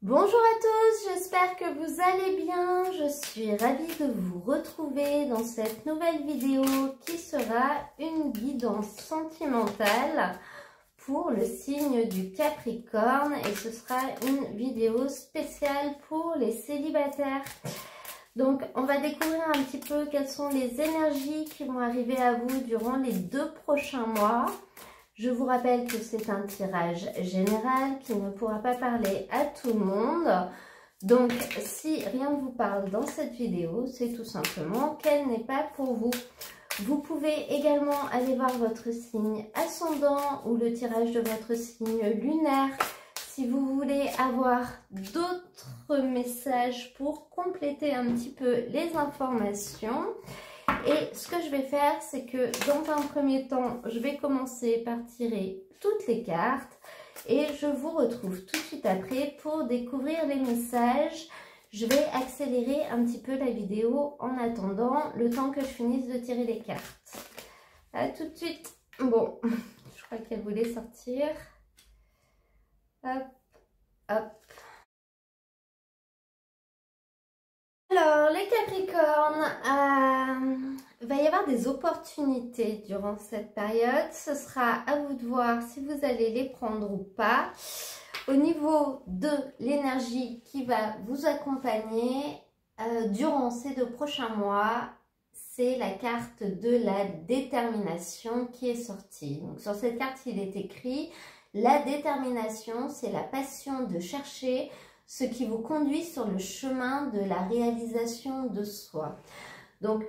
Bonjour à tous, j'espère que vous allez bien. Je suis ravie de vous retrouver dans cette nouvelle vidéo qui sera une guidance sentimentale pour le signe du Capricorne et ce sera une vidéo spéciale pour les célibataires. Donc on va découvrir un petit peu quelles sont les énergies qui vont arriver à vous durant les 2 prochains mois. Je vous rappelle que c'est un tirage général qui ne pourra pas parler à tout le monde. Donc, si rien ne vous parle dans cette vidéo, c'est tout simplement qu'elle n'est pas pour vous. Vous pouvez également aller voir votre signe ascendant ou le tirage de votre signe lunaire si vous voulez avoir d'autres messages pour compléter un petit peu les informations. Et ce que je vais faire, c'est que dans un premier temps, je vais commencer par tirer toutes les cartes et je vous retrouve tout de suite après pour découvrir les messages. Je vais accélérer un petit peu la vidéo en attendant le temps que je finisse de tirer les cartes. À tout de suite. Bon, je crois qu'elle voulait sortir. Hop, hop. Alors, les Capricornes, il va y avoir des opportunités durant cette période. Ce sera à vous de voir si vous allez les prendre ou pas. Au niveau de l'énergie qui va vous accompagner durant ces 2 prochains mois, c'est la carte de la détermination qui est sortie. Donc, sur cette carte, il est écrit « La détermination, c'est la passion de chercher » ce qui vous conduit sur le chemin de la réalisation de soi. Donc,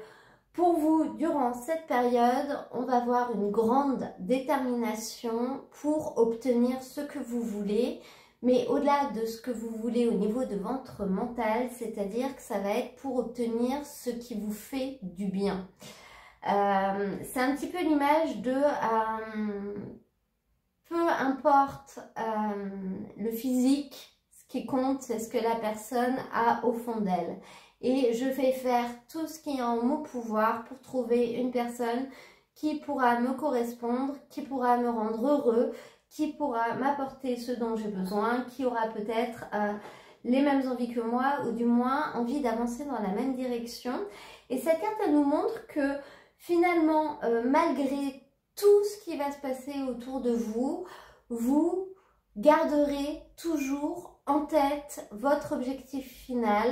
pour vous, durant cette période, on va avoir une grande détermination pour obtenir ce que vous voulez, mais au-delà de ce que vous voulez au niveau de votre mental, c'est-à-dire que ça va être pour obtenir ce qui vous fait du bien. C'est un petit peu l'image de peu importe le physique, ce qui compte, c'est ce que la personne a au fond d'elle. Et je vais faire tout ce qui est en mon pouvoir pour trouver une personne qui pourra me correspondre, qui pourra me rendre heureux, qui pourra m'apporter ce dont j'ai besoin, qui aura peut-être les mêmes envies que moi ou du moins envie d'avancer dans la même direction. Et cette carte, elle nous montre que finalement, malgré tout ce qui va se passer autour de vous, vous garderez toujours en tête votre objectif final.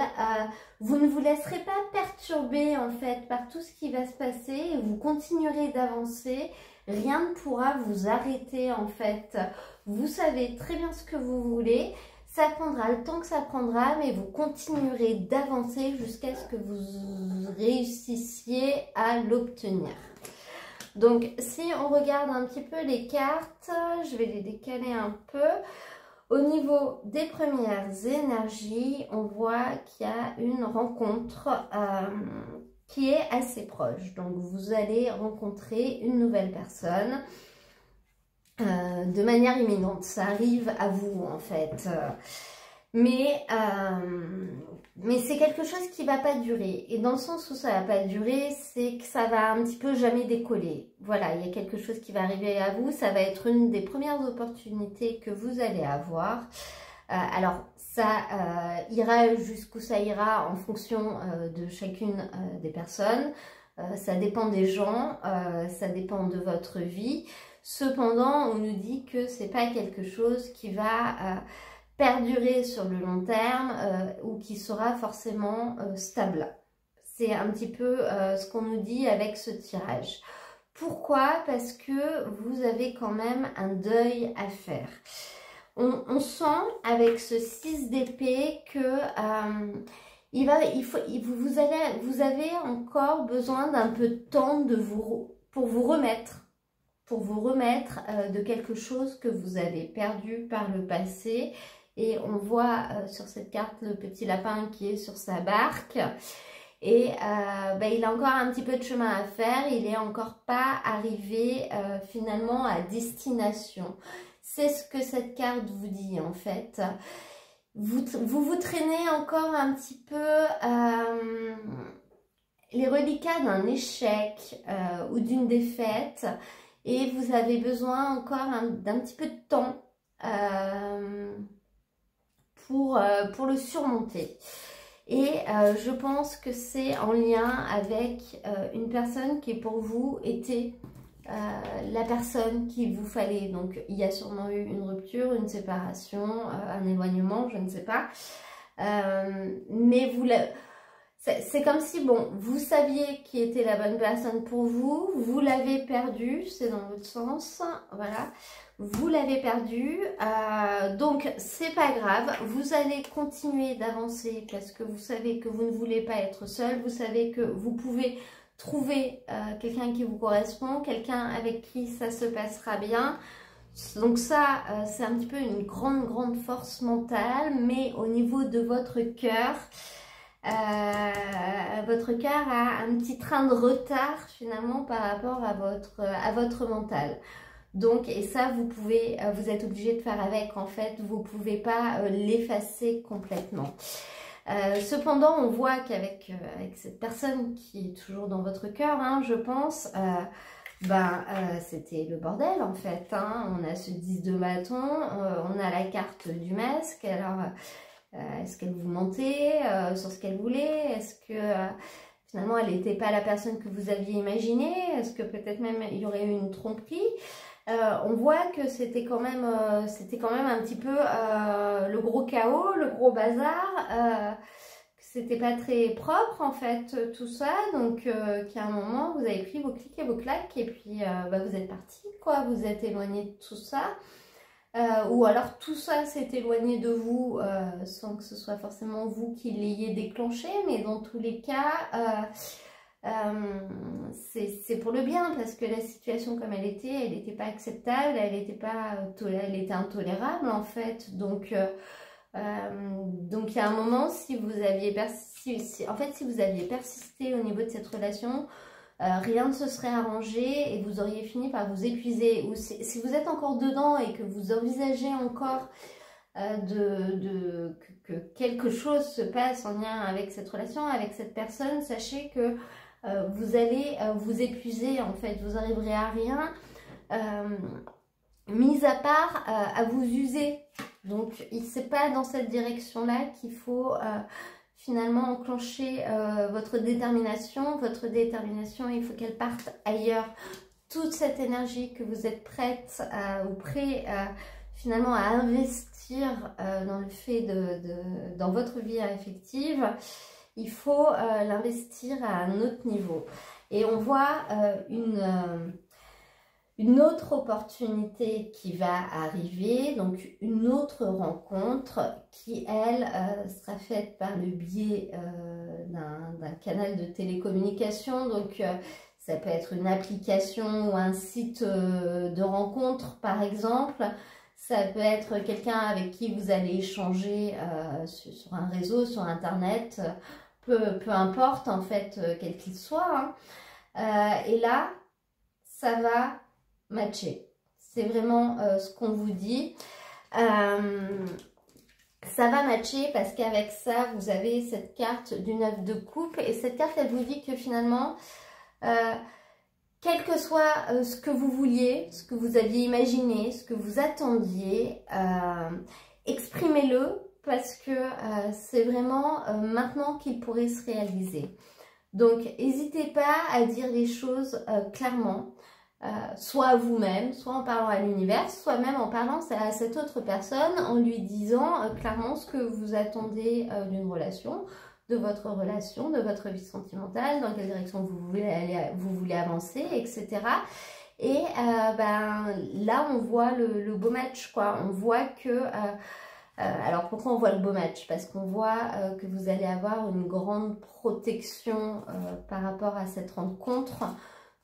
Vous ne vous laisserez pas perturber en fait par tout ce qui va se passer et vous continuerez d'avancer. Rien ne pourra vous arrêter en fait. Vous savez très bien ce que vous voulez. Ça prendra le temps que ça prendra, mais vous continuerez d'avancer jusqu'à ce que vous réussissiez à l'obtenir. Donc, si on regarde un petit peu les cartes, je vais les décaler un peu. Au niveau des premières énergies, on voit qu'il y a une rencontre qui est assez proche. Donc, vous allez rencontrer une nouvelle personne de manière imminente. Ça arrive à vous, en fait. Mais c'est quelque chose qui ne va pas durer. Et dans le sens où ça ne va pas durer, c'est que ça va un petit peu jamais décoller. Voilà, il y a quelque chose qui va arriver à vous. Ça va être une des premières opportunités que vous allez avoir. Alors, ça ira jusqu'où ça ira en fonction de chacune des personnes. Ça dépend des gens, ça dépend de votre vie. Cependant, on nous dit que ce n'est pas quelque chose qui va perdurer sur le long terme ou qui sera forcément stable. C'est un petit peu ce qu'on nous dit avec ce tirage. Pourquoi? Parce que vous avez quand même un deuil à faire. On sent avec ce 6 d'épée que vous avez encore besoin d'un peu de temps pour vous remettre de quelque chose que vous avez perdu par le passé. Et on voit sur cette carte le petit lapin qui est sur sa barque. Et il a encore un petit peu de chemin à faire. Il n'est encore pas arrivé finalement à destination. C'est ce que cette carte vous dit en fait. Vous traînez encore un petit peu les reliquats d'un échec ou d'une défaite. Et vous avez besoin encore d'un petit peu de temps pour le surmonter. Et je pense que c'est en lien avec une personne qui pour vous était la personne qu'il vous fallait. Donc il y a sûrement eu une rupture, une séparation, un éloignement, je ne sais pas. Mais c'est comme si, bon, vous saviez qui était la bonne personne pour vous, vous l'avez perdu, c'est dans l'autre sens, voilà, vous l'avez perdu, donc c'est pas grave, vous allez continuer d'avancer parce que vous savez que vous ne voulez pas être seul, vous savez que vous pouvez trouver quelqu'un qui vous correspond, quelqu'un avec qui ça se passera bien. Donc ça, c'est un petit peu une grande force mentale, mais au niveau de votre cœur a un petit train de retard finalement par rapport à votre mental. Donc, et ça, vous êtes obligé de faire avec, en fait, vous ne pouvez pas l'effacer complètement. Cependant, on voit qu'avec avec cette personne qui est toujours dans votre cœur, hein, je pense, c'était le bordel en fait. Hein. On a ce 10 de bâton, on a la carte du masque. Alors, est-ce qu'elle vous mentait sur ce qu'elle voulait? Est-ce que finalement elle n'était pas la personne que vous aviez imaginée? Est-ce que peut-être même il y aurait eu une tromperie? On voit que c'était quand même un petit peu le gros chaos, le gros bazar, que c'était pas très propre en fait tout ça, donc qu'à un moment vous avez pris vos clics et vos claques et puis vous êtes parti quoi, vous êtes éloigné de tout ça, ou alors tout ça s'est éloigné de vous sans que ce soit forcément vous qui l'ayez déclenché, mais dans tous les cas c'est pour le bien parce que la situation comme elle n'était pas acceptable, elle était intolérable en fait. Donc il y a un moment, si vous aviez persisté au niveau de cette relation, rien ne se serait arrangé et vous auriez fini par vous épuiser. Ou si vous êtes encore dedans et que vous envisagez encore que quelque chose se passe en lien avec cette relation, avec cette personne, sachez que vous allez vous épuiser en fait, vous n'arriverez à rien, mis à part à vous user. Donc c'est pas dans cette direction là qu'il faut finalement enclencher votre détermination. Votre détermination, il faut qu'elle parte ailleurs. Toute cette énergie que vous êtes prête ou prêt finalement à investir dans le fait dans votre vie affective, il faut l'investir à un autre niveau. Et on voit une autre opportunité qui va arriver, donc une autre rencontre qui, elle, sera faite par le biais d'un canal de télécommunication. Donc, ça peut être une application ou un site de rencontre, par exemple. Ça peut être quelqu'un avec qui vous allez échanger sur un réseau, sur Internet, peu importe en fait, quel qu'il soit. Hein. Et là, ça va matcher. C'est vraiment ce qu'on vous dit. Ça va matcher parce qu'avec ça, vous avez cette carte du 9 de coupe. Et cette carte, elle vous dit que finalement, quel que soit ce que vous vouliez, ce que vous aviez imaginé, ce que vous attendiez, exprimez-le parce que c'est vraiment maintenant qu'il pourrait se réaliser. Donc, n'hésitez pas à dire les choses clairement, soit à vous-même, soit en parlant à l'univers, soit même en parlant à cette autre personne, en lui disant clairement ce que vous attendez d'une relation, de votre relation, de votre vie sentimentale, dans quelle direction vous voulez avancer, etc. Et là, on voit le beau match, quoi. On voit que... alors, pourquoi on voit le beau match? Parce qu'on voit que vous allez avoir une grande protection par rapport à cette rencontre.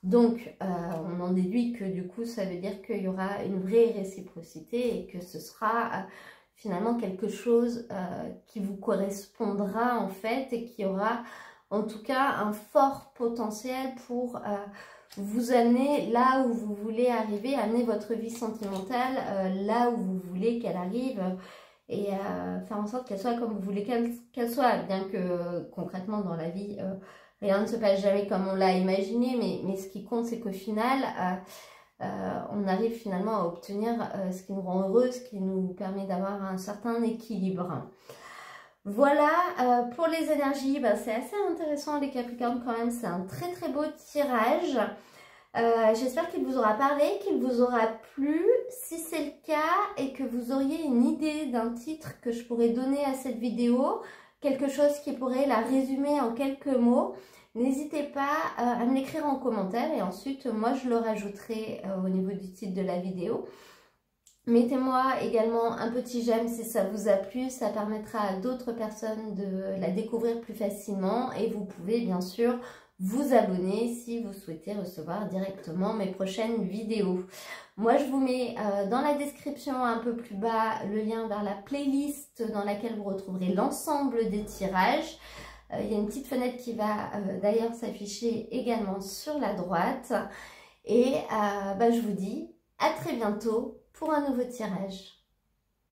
Donc, on en déduit que du coup, ça veut dire qu'il y aura une vraie réciprocité et que ce sera... finalement quelque chose qui vous correspondra en fait et qui aura en tout cas un fort potentiel pour vous amener là où vous voulez arriver, amener votre vie sentimentale là où vous voulez qu'elle arrive et faire en sorte qu'elle soit comme vous voulez qu'elle soit, bien que concrètement dans la vie rien ne se passe jamais comme on l'a imaginé, mais ce qui compte c'est qu'au final on arrive finalement à obtenir ce qui nous rend heureux, ce qui nous permet d'avoir un certain équilibre. Voilà, pour les énergies, c'est assez intéressant les Capricornes quand même, c'est un très très beau tirage. J'espère qu'il vous aura parlé, qu'il vous aura plu. Si c'est le cas et que vous auriez une idée d'un titre que je pourrais donner à cette vidéo, quelque chose qui pourrait la résumer en quelques mots, n'hésitez pas à me l'écrire en commentaire et ensuite moi je le rajouterai au niveau du titre de la vidéo. Mettez-moi également un petit j'aime si ça vous a plu, ça permettra à d'autres personnes de la découvrir plus facilement et vous pouvez bien sûr vous abonner si vous souhaitez recevoir directement mes prochaines vidéos. Moi je vous mets dans la description un peu plus bas le lien vers la playlist dans laquelle vous retrouverez l'ensemble des tirages. Il y a une petite fenêtre qui va d'ailleurs s'afficher également sur la droite et je vous dis à très bientôt pour un nouveau tirage.